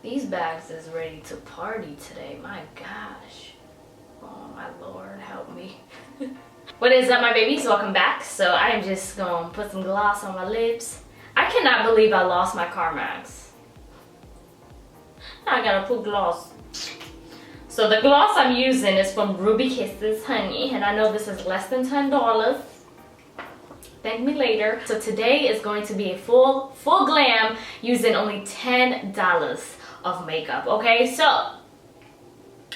These bags is ready to party today. My gosh. Oh my Lord, help me. What is up, my babies? Welcome back. So I am just gonna put some gloss on my lips. I cannot believe I lost my Carmax. I gotta put gloss. So the gloss I'm using is from Ruby Kisses, honey. And I know this is less than $10. Thank me later. So today is going to be a full glam using only $10 of makeup. Okay, so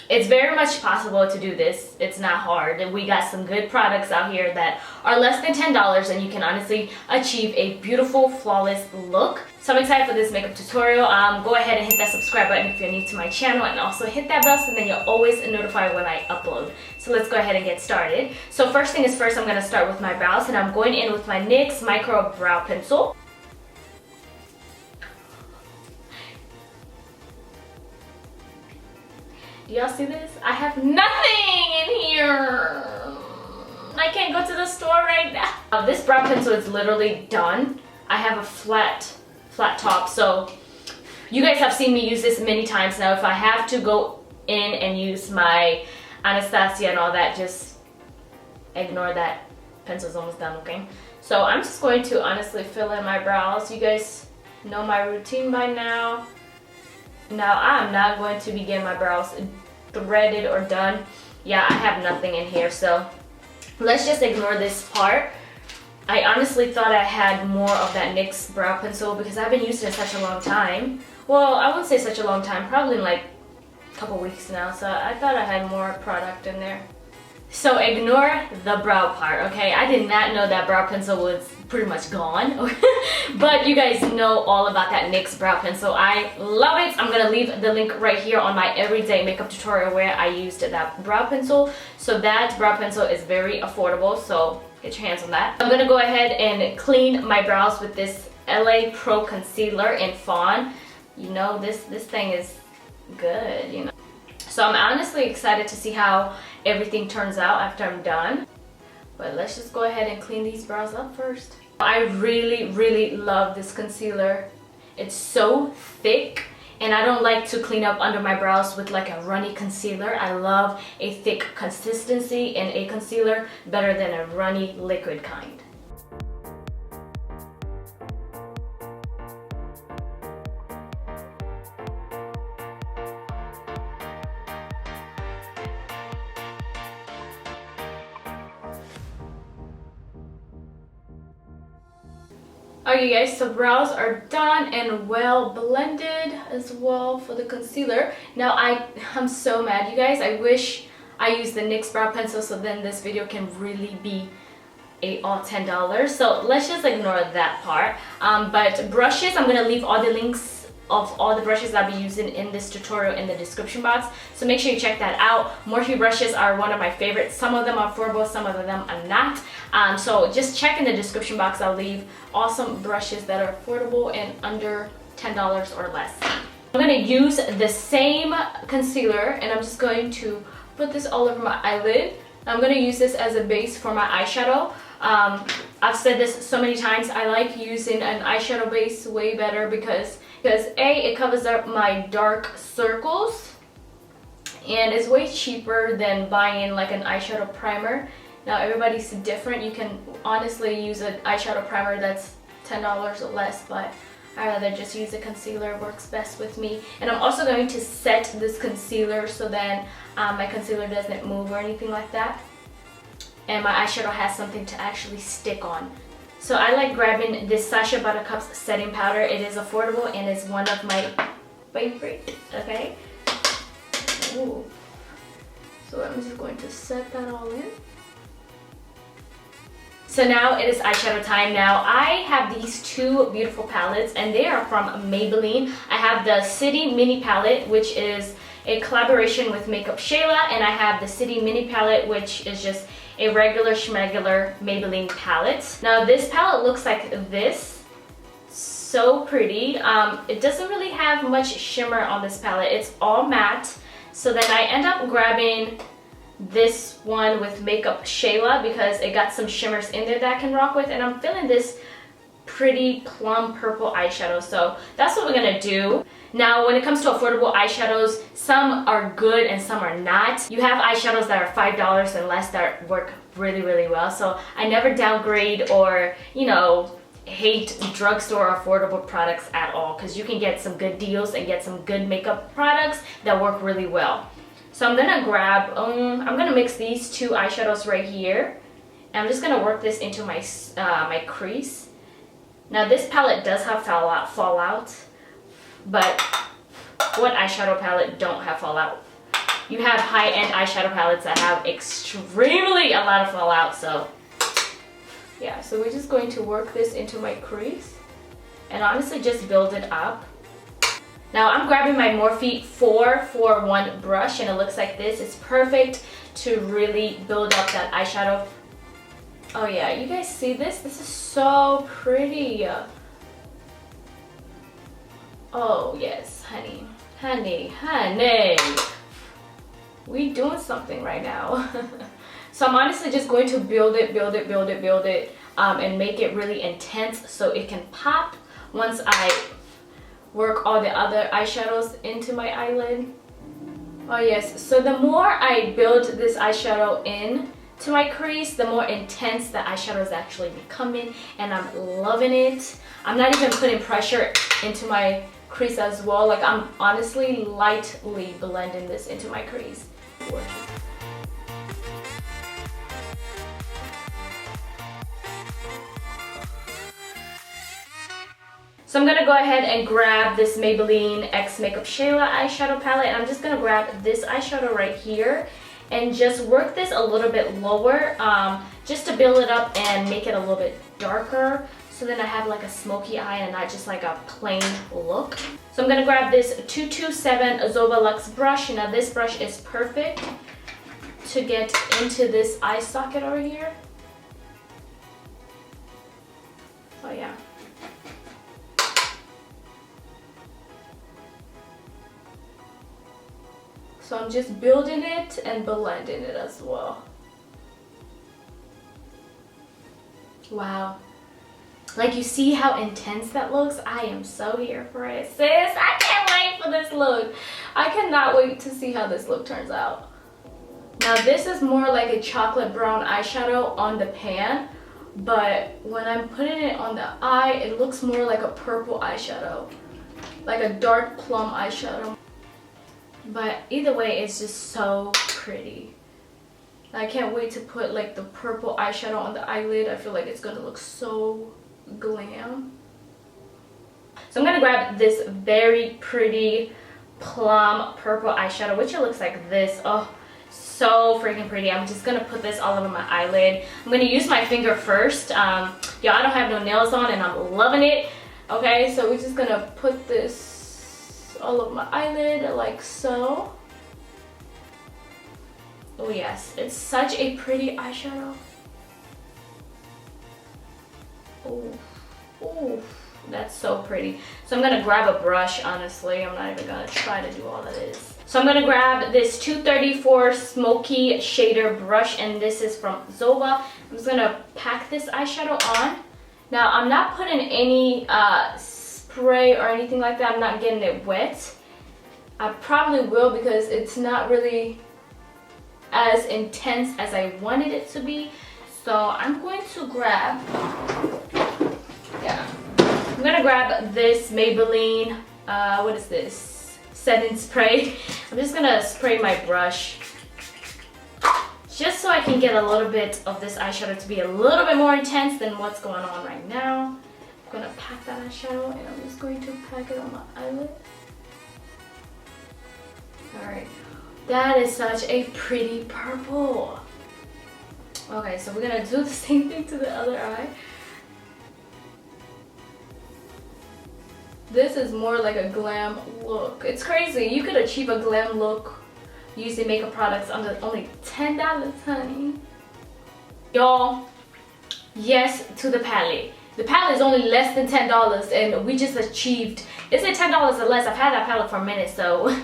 it's very much possible to do this. It's not hard. And we got some good products out here that are less than $10 and you can honestly achieve a beautiful, flawless look. So I'm excited for this makeup tutorial. Go ahead and hit that subscribe button if you're new to my channel, and also hit that bell so then you're always notified when I upload. So let's go ahead and get started. So first thing is first, I'm going to start with my brows, and I'm going in with my NYX Micro Brow Pencil. Do y'all see this? I have nothing in here. I can't go to the store right now. This brow pencil is literally done. I have a flat top, so you guys have seen me use this many times now. If I have to go in and use my Anastasia and all that, just ignore that. Pencil's almost done, okay? So I'm just going to honestly fill in my brows. You guys know my routine by now. Now I'm not going to be getting my brows threaded or done. Yeah, I have nothing in here, so let's just ignore this part. I honestly thought I had more of that NYX brow pencil because I've been using it such a long time. Well, I wouldn't say such a long time, probably in like a couple weeks now, so I thought I had more product in there. So ignore the brow part, okay? I did not know that brow pencil was pretty much gone. But you guys know all about that NYX brow pencil. I love it. I'm gonna leave the link right here on my everyday makeup tutorial where I used that brow pencil. So that brow pencil is very affordable, so get your hands on that. I'm gonna go ahead and clean my brows with this LA Pro Concealer in Fawn. You know, this thing is good, you know. So I'm honestly excited to see how everything turns out after I'm done. But let's just go ahead and clean these brows up first. I really love this concealer. It's so thick, and I don't like to clean up under my brows with like a runny concealer. I love a thick consistency in a concealer better than a runny liquid kind. Alright, you guys, so brows are done and well blended as well for the concealer. Now I'm so mad, you guys. I wish I used the NYX brow pencil so then this video can really be all $10. So let's just ignore that part. But brushes, I'm gonna leave all the links of all the brushes I'll be using in this tutorial in the description box, so make sure you check that out. Morphe brushes are one of my favorites. Some of them are affordable, some of them are not. So just check in the description box. I'll leave awesome brushes that are affordable and under $10 or less. I'm going to use the same concealer and I'm just going to put this all over my eyelid. I'm going to use this as a base for my eyeshadow. I've said this so many times, I like using an eyeshadow base way better because A, it covers up my dark circles and it's way cheaper than buying like an eyeshadow primer. Now everybody's different. You can honestly use an eyeshadow primer that's $10 or less, but I'd rather just use a concealer. It works best with me. And I'm also going to set this concealer so then my concealer doesn't move or anything like that. And my eyeshadow has something to actually stick on. So I like grabbing this SASCHA BUTTERCUP setting powder. It is affordable and it's one of my favorites, okay? Ooh. So I'm just going to set that all in. So now it is eyeshadow time. Now I have these two beautiful palettes and they are from Maybelline. I have the City Mini palette, which is a collaboration with Makeup Shayla, and I have the City Mini palette, which is just a regular schmegular Maybelline palette. Now this palette looks like this. So pretty. It doesn't really have much shimmer on this palette. It's all matte. So then I end up grabbing this one with Makeup Shayla because it got some shimmers in there that I can rock with, and I'm feeling this pretty plum purple eyeshadow. So that's what we're gonna do. Now, when it comes to affordable eyeshadows, some are good and some are not. You have eyeshadows that are $5 and less that work really, really well. So I never downgrade or, you know, hate drugstore affordable products at all, because you can get some good deals and get some good makeup products that work really well. So I'm gonna grab, I'm gonna mix these two eyeshadows right here. And I'm just gonna work this into my my crease. Now this palette does have fallout, but what eyeshadow palette don't have fallout? You have high-end eyeshadow palettes that have extremely a lot of fallout, so yeah, so we're just going to work this into my crease and honestly just build it up. Now I'm grabbing my Morphe 441 brush and it looks like this. It's perfect to really build up that eyeshadow. Oh yeah, you guys see this? This is so pretty. Oh yes, honey. We doing something right now. So I'm honestly just going to build it, and make it really intense so it can pop once I work all the other eyeshadows into my eyelid. Oh yes, so the more I build this eyeshadow in to my crease, the more intense the eyeshadow is actually becoming, and I'm loving it. I'm not even putting pressure into my crease as well. Like, I'm honestly lightly blending this into my crease. So I'm gonna go ahead and grab this Maybelline X Makeup Shayla eyeshadow palette, and I'm just gonna grab this eyeshadow right here and just work this a little bit lower, just to build it up and make it a little bit darker, so then I have like a smoky eye and not just like a plain look. So I'm gonna grab this 227 Zoba Luxe brush. Now this brush is perfect to get into this eye socket over here. Oh yeah. So I'm just building it and blending it as well. Wow. Like, you see how intense that looks? I am so here for it, sis. I can't wait for this look. I cannot wait to see how this look turns out. Now this is more like a chocolate brown eyeshadow on the pan, but when I'm putting it on the eye, it looks more like a purple eyeshadow. Like a dark plum eyeshadow. But either way, it's just so pretty. I can't wait to put like the purple eyeshadow on the eyelid. I feel like it's gonna look so glam. So I'm gonna grab this very pretty plum purple eyeshadow, which it looks like this. Oh, so freaking pretty. I'm just gonna put this all over my eyelid. I'm gonna use my finger first. Y'all, I don't have no nails on and I'm loving it. Okay, so we're just gonna put this all over my eyelid like so. Oh yes, it's such a pretty eyeshadow. Oh, oh, that's so pretty. So I'm gonna grab a brush, honestly. I'm not even gonna try to do all that is. So I'm gonna grab this 234 Smoky Shader brush, and this is from Zoba. I'm just gonna pack this eyeshadow on. Now I'm not putting any spray or anything like that. I'm not getting it wet. I probably will because it's not really as intense as I wanted it to be. So I'm going to grab, I'm gonna grab this Maybelline, what is this? Setting spray. I'm just gonna spray my brush just so I can get a little bit of this eyeshadow to be a little bit more intense than what's going on right now. I'm gonna pack that eyeshadow and I'm just going to pack it on my eyelid. Alright, that is such a pretty purple. Okay, so we're gonna do the same thing to the other eye. This is more like a glam look. It's crazy. You could achieve a glam look using makeup products under only $10, honey. Y'all, yes to the palette. The palette is only less than $10 and we just achieved, is it $10 or less? I've had that palette for a minute, so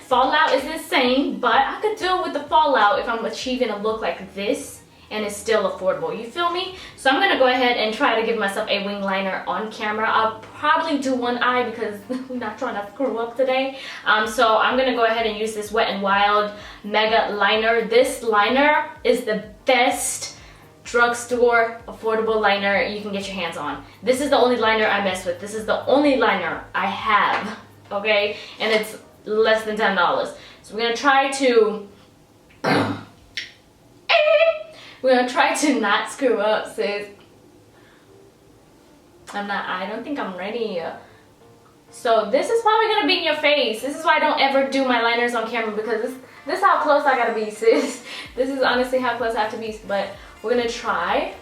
fallout is insane, but I could deal with the fallout if I'm achieving a look like this and it's still affordable. You feel me? So I'm gonna go ahead and try to give myself a wing liner on camera. I'll probably do one eye because we're not trying to screw up today. So I'm gonna go ahead and use this Wet n Wild Mega Liner. This liner is the best drugstore affordable liner you can get your hands on. This is the only liner I mess with. This is the only liner I have, okay? And it's less than $10. So we're gonna try to we're gonna try to not screw up, sis. I don't think I'm ready. So this is probably gonna be in your face. This is why I don't ever do my liners on camera, because this is how close I gotta be, sis. This is honestly how close I have to be, but we're gonna try.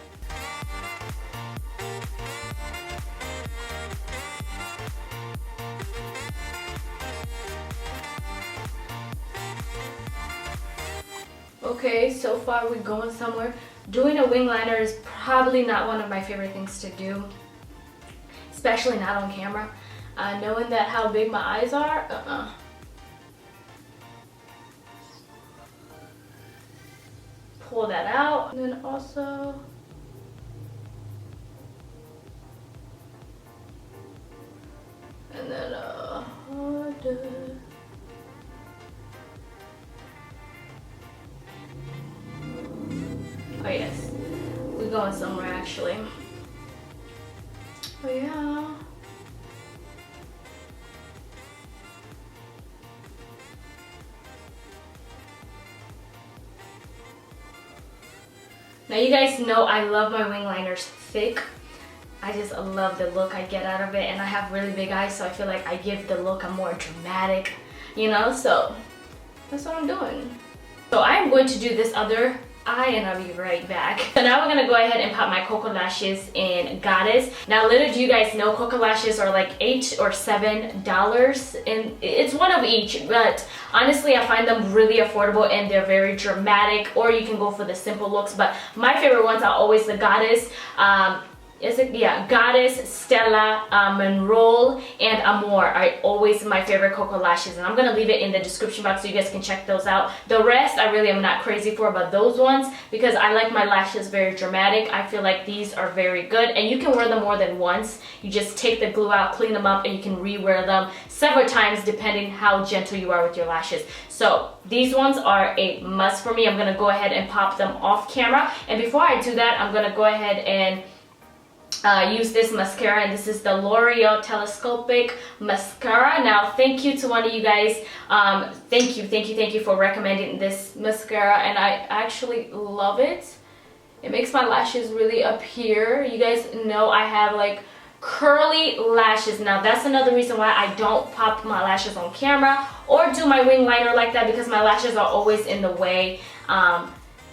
Okay, so far we're going somewhere. Doing a wing liner is probably not one of my favorite things to do, especially not on camera. Knowing that how big my eyes are, pull that out, and then also oh yes, we're going somewhere actually. Oh yeah. Now you guys know I love my wing liners thick. I just love the look I get out of it, and I have really big eyes, so I feel like I give the look a more dramatic, you know, so that's what I'm doing. So I'm going to do this other eye and I'll be right back. So now we're gonna go ahead and pop my Cocoa Lashes in Goddess. Now little do you guys know, Cocoa Lashes are like $8 or $7, and it's one of each, but honestly I find them really affordable and they're very dramatic, or you can go for the simple looks, but my favorite ones are always the Goddess. Goddess, Stella, Monroe, and Amore are always my favorite Cocoa Lashes, and I'm gonna leave it in the description box so you guys can check those out. The rest I really am not crazy for, but those ones, because I like my lashes very dramatic, I feel like these are very good, and you can wear them more than once. You just take the glue out, clean them up, and you can re-wear them several times depending how gentle you are with your lashes. So these ones are a must for me. I'm gonna go ahead and pop them off camera, and before I do that, I'm gonna go ahead and use this mascara, and this is the L'Oreal Telescopic Mascara. Now thank you to one of you guys, thank you for recommending this mascara, and I actually love it. It makes my lashes really appear. You guys know I have like curly lashes. Now that's another reason why I don't pop my lashes on camera or do my wing liner like that, because my lashes are always in the way.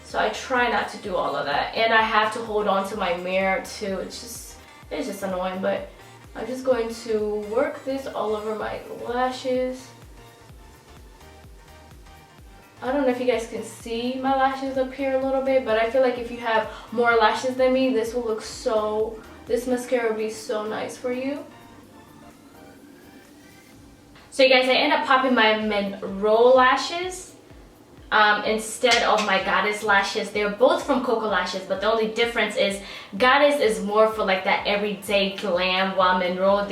So I try not to do all of that, and I have to hold on to my mirror too. It's just annoying, but I'm just going to work this all over my lashes. I don't know if you guys can see my lashes up here a little bit, but I feel like if you have more lashes than me, this will look so, this mascara will be so nice for you. So you guys, I end up popping my Monroe lashes instead of my Goddess lashes. They're both from Cocoa Lashes, but the only difference is Goddess is more for like that everyday glam, while Monroe,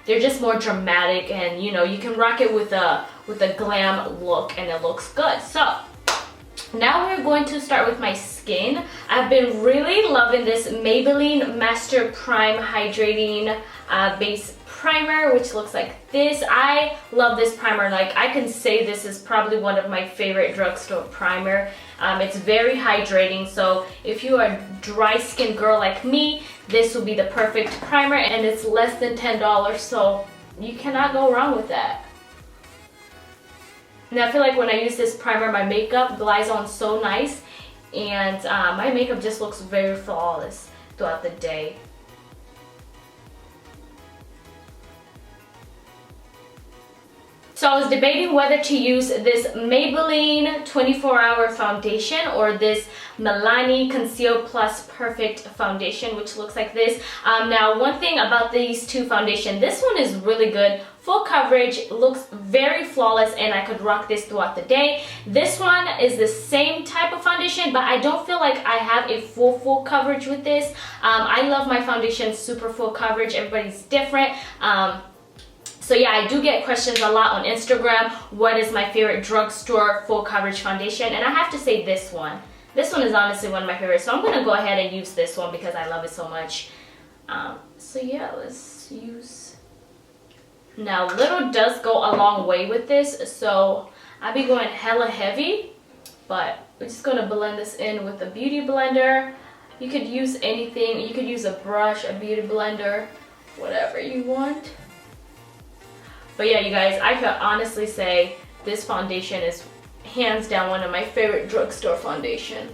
they're just more dramatic, and you know, you can rock it with a glam look and it looks good. So now we're going to start with my skin. I've been really loving this Maybelline Master Prime Hydrating Base Primer, which looks like this. I love this primer. Like, I can say this is probably one of my favorite drugstore primer. It's very hydrating, so if you are a dry skin girl like me, this will be the perfect primer, and it's less than $10, so you cannot go wrong with that. And I feel like when I use this primer, my makeup glides on so nice, and my makeup just looks very flawless throughout the day. So I was debating whether to use this Maybelline 24-hour foundation or this MILANI Conceal Plus Perfect Foundation, which looks like this. Now, one thing about these two foundations, this one is really good. Full coverage, looks very flawless, and I could rock this throughout the day. This one is the same type of foundation, but I don't feel like I have a full coverage with this. I love my foundation super full coverage. Everybody's different. So yeah, I do get questions a lot on Instagram. What is my favorite drugstore full coverage foundation? And I have to say this one. This one is honestly one of my favorites. So I'm gonna go ahead and use this one because I love it so much. So yeah, let's use. Now, little does go a long way with this, so I'll be going hella heavy, but we're just gonna blend this in with a beauty blender. You could use anything. You could use a brush, a beauty blender, whatever you want. But yeah, you guys, I could honestly say this foundation is hands down one of my favorite drugstore foundation.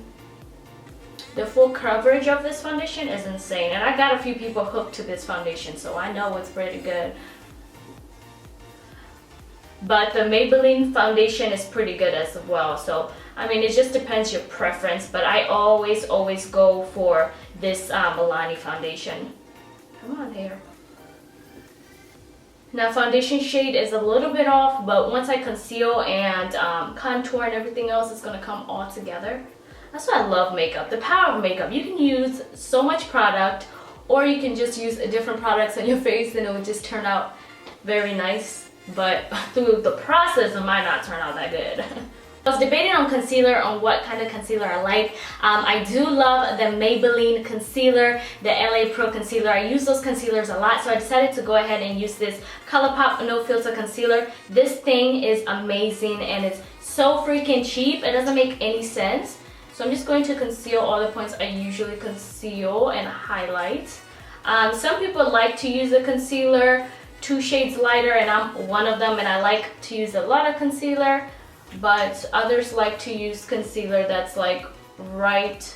The full coverage of this foundation is insane, and I got a few people hooked to this foundation, so I know it's pretty good. But the Maybelline foundation is pretty good as well. So, I mean, it just depends your preference. But I always go for this MILANI foundation. Come on, hair. Now, foundation shade is a little bit off. But once I conceal and contour and everything else, it's going to come all together. That's why I love makeup. The power of makeup. You can use so much product. Or you can just use different products on your face and it will just turn out very nice. But through the process, it might not turn out that good. I was debating on concealer, on what kind of concealer I like. I do love the Maybelline concealer, the LA Pro concealer. I use those concealers a lot, so I decided to go ahead and use this ColourPop No Filter concealer. This thing is amazing and it's so freaking cheap. It doesn't make any sense. So I'm just going to conceal all the points I usually conceal and highlight. Some people like to use a concealer 2 shades lighter, and I'm one of them, and I like to use a lot of concealer, but others like to use concealer that's like right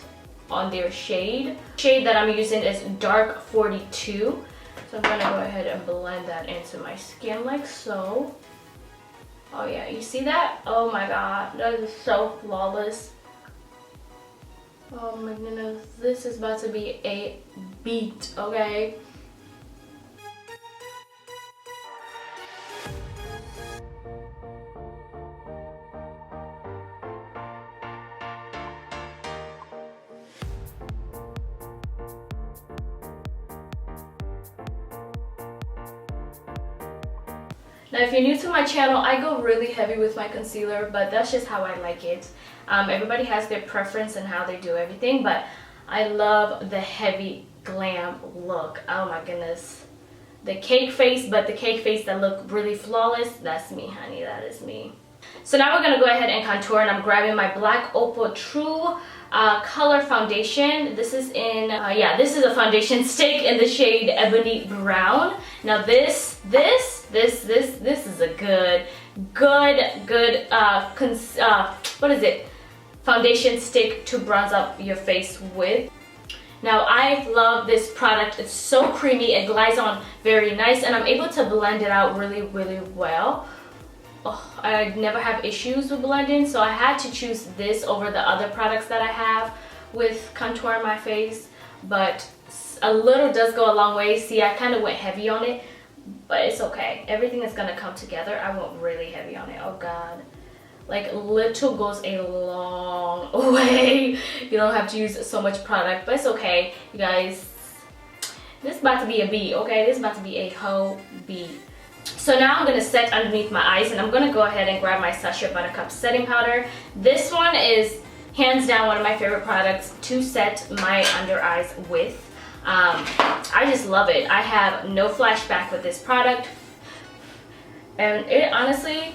on their shade. Shade that I'm using is dark 42, so I'm gonna go ahead and blend that into my skin like so. Oh yeah, you see that? Oh my god, that is so flawless. Oh my goodness, this is about to be a beat, okay? Now, if you're new to my channel, I go really heavy with my concealer, but that's just how I like it. Everybody has their preference and how they do everything, but I love the heavy glam look. Oh my goodness. The cake face, but the cake face that look really flawless, that's me, honey, that is me. So now we're gonna go ahead and contour, and I'm grabbing my Black Opal True Color Foundation. This is in, this is a foundation stick in the shade Ebony Brown. Now this is a good, what is it? Foundation stick to bronze up your face with. Now I love this product. It's so creamy, it glides on very nice, and I'm able to blend it out really well. Oh, I never have issues with blending, so I had to choose this over the other products that I have with contouring my face, but a little does go a long way. See, I kind of went heavy on it, but it's okay. Everything is gonna come together. I went really heavy on it. Oh god. Like, little goes a long way. You don't have to use so much product, but it's okay, you guys. This is about to be a beat, okay? This is about to be a whole beat. So now I'm going to set underneath my eyes, and I'm going to go ahead and grab my SASCHA Buttercup setting powder. This one is hands down one of my favorite products to set my under eyes with. I just love it. I have no flashback with this product, and it honestly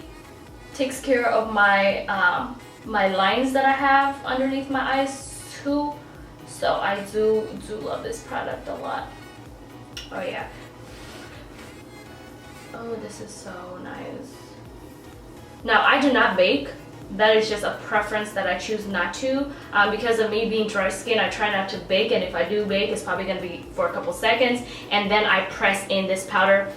takes care of my my lines that I have underneath my eyes too. So I do love this product a lot. Oh yeah. Oh, this is so nice. Now, I do not bake. That is just a preference that I choose not to. Because of me being dry skin, I try not to bake, and if I do bake, it's probably going to be for a couple seconds, and then I press in this powder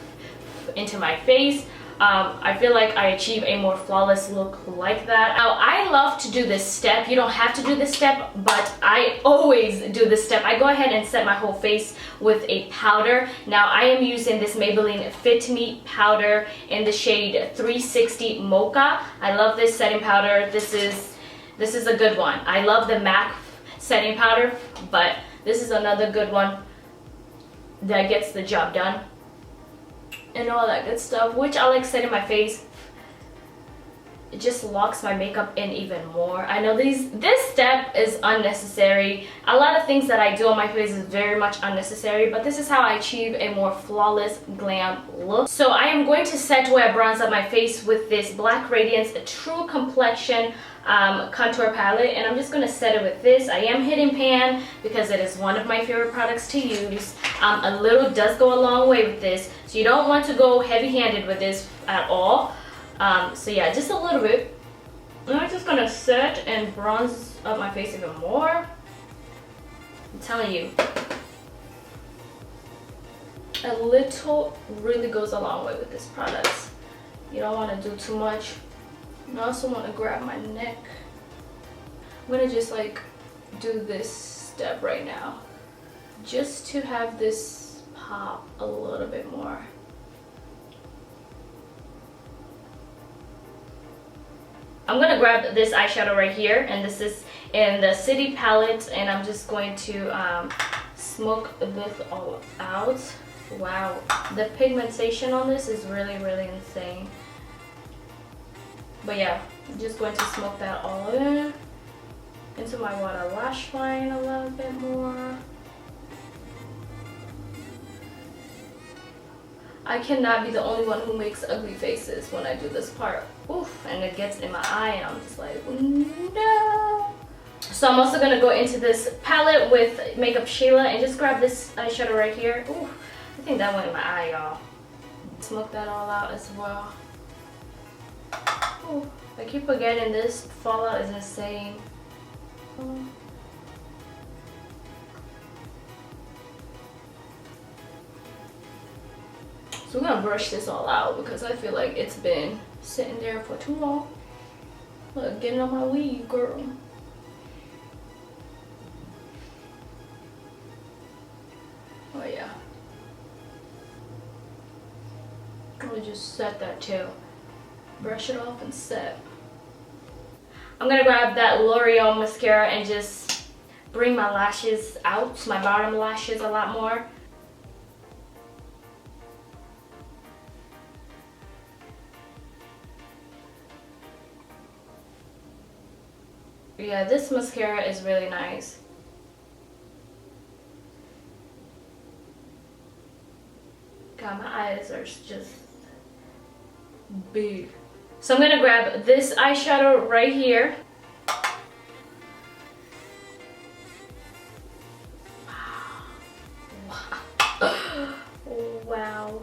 into my face. I feel like I achieve a more flawless look like that. Now, I love to do this step. You don't have to do this step, but I always do this step. I go ahead and set my whole face with a powder. Now, I am using this Maybelline Fit Me powder in the shade 360 Mocha. I love this setting powder. This is a good one. I love the MAC setting powder, but this is another good one that gets the job done and all that good stuff, which I like setting my face. It just locks my makeup in even more. I know this step is unnecessary. A lot of things that I do on my face is very much unnecessary, but this is how I achieve a more flawless glam look. So I am going to set where I bronze up my face with this Black Radiance True Complexion contour palette, and I'm just going to set it with this. I am hitting pan because it is one of my favorite products to use. A little does go a long way with this, so you don't want to go heavy-handed with this at all. So yeah, just a little bit. And I'm just going to set and bronze up my face even more. I'm telling you, a little really goes a long way with this product. You don't want to do too much. I also want to grab my neck. I'm gonna just like do this step right now, just to have this pop a little bit more. I'm gonna grab this eyeshadow right here, and this is in the City palette, and I'm just going to smoke this all out. Wow, the pigmentation on this is really insane. But yeah, I'm just going to smoke that all in into my water lash line a little bit more. I cannot be the only one who makes ugly faces when I do this part. Oof, and it gets in my eye and I'm just like, no. So I'm also gonna go into this palette with Makeup Shayla and just grab this eyeshadow right here. Ooh, I think that went in my eye, y'all. Smoke that all out as well. Ooh, I keep forgetting this fallout is insane. So I'm gonna brush this all out because I feel like it's been sitting there for too long. Look, getting on my weave, girl. Oh yeah. I'm gonna just set that too. Brush it off and set. I'm gonna grab that L'Oreal mascara and just bring my lashes out, my bottom lashes a lot more. Yeah, this mascara is really nice. God, my eyes are just big. So I'm gonna grab this eyeshadow right here. Wow.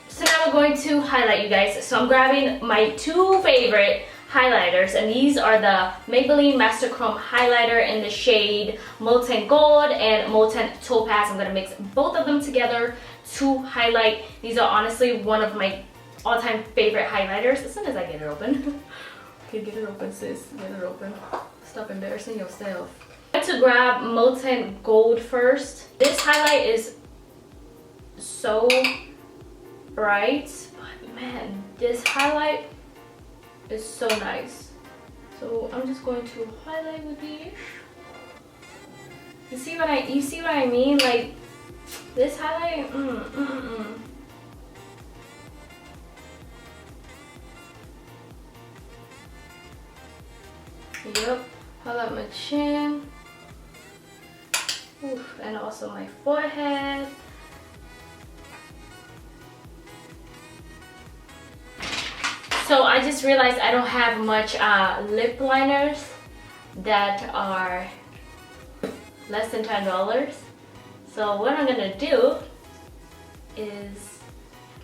So now we're going to highlight, you guys. So I'm grabbing my two favorite highlighters, and these are the Maybelline Master Chrome highlighter in the shade Molten Gold and Molten Topaz. I'm gonna mix both of them together to highlight. These are honestly one of my all-time favorite highlighters. As soon as I get it open. Okay, get it open, sis. Get it open. Stop embarrassing yourself. I'm going to grab Molten Gold first. This highlight is so bright, but man, this highlight is so nice. So I'm just going to highlight with these. You see what I mean? Like this highlight, Yep, highlight my chin. Oof, and also my forehead. So I just realized I don't have much lip liners that are less than $10. So what I'm gonna do is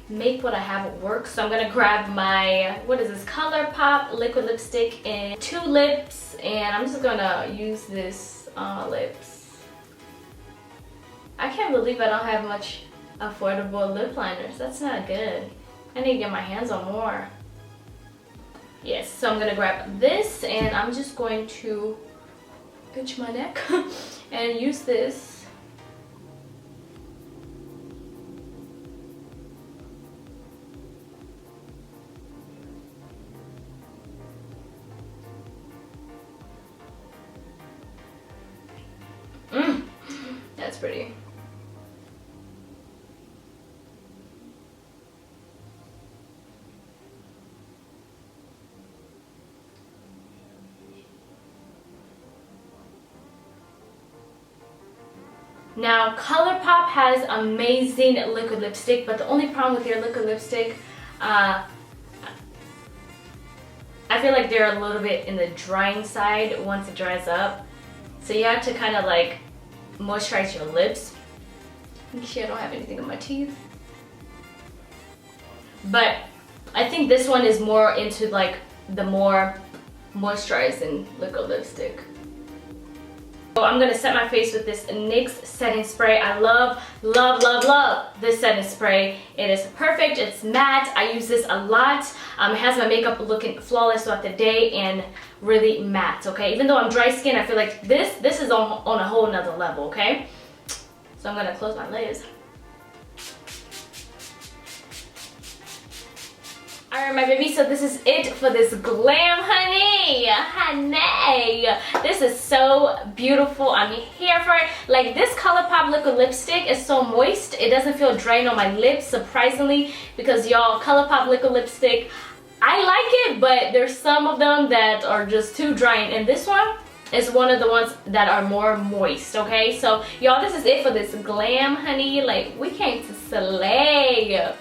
make what I have work. So I'm gonna grab my, what is this, ColourPop liquid lipstick in 2 lips, and I'm just gonna use this on my lips. I can't believe I don't have much affordable lip liners. That's not good. I need to get my hands on more. Yes, so I'm gonna grab this and I'm just going to itch my neck and use this. That's pretty. Now, ColourPop has amazing liquid lipstick, but the only problem with their liquid lipstick, I feel like they're a little bit in the drying side once it dries up. So you have to kind of like moisturize your lips. Make sure I don't have anything on my teeth. But I think this one is more into like the more moisturizing liquid lipstick. So I'm gonna set my face with this NYX setting spray. I love, love, love, love this setting spray. It is perfect, it's matte. I use this a lot. It has my makeup looking flawless throughout the day and really matte, okay? Even though I'm dry skin, I feel like this is on a whole nother level, okay? So I'm gonna close my lids. Alright my baby, so this is it for this glam, honey. This is so beautiful. I'm here for it. Like, this ColourPop liquid lipstick is so moist. It doesn't feel drying on my lips, surprisingly, because y'all, ColourPop liquid lipstick, I like it, but there's some of them that are just too drying, and this one is one of the ones that are more moist, okay? So y'all, this is it for this glam, honey. Like, we came to slay.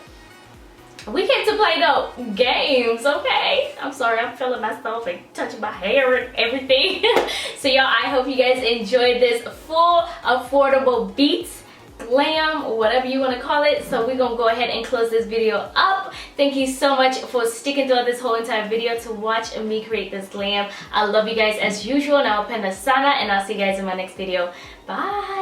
We came to play the games, okay? I'm sorry, I'm feeling myself and touching my hair and everything. So y'all, I hope you guys enjoyed this full affordable beats, glam, whatever you want to call it. So we're gonna go ahead and close this video up. Thank you so much for sticking throughout this whole entire video to watch me create this glam. I love you guys as usual. Now, Sana, and I'll see you guys in my next video. Bye.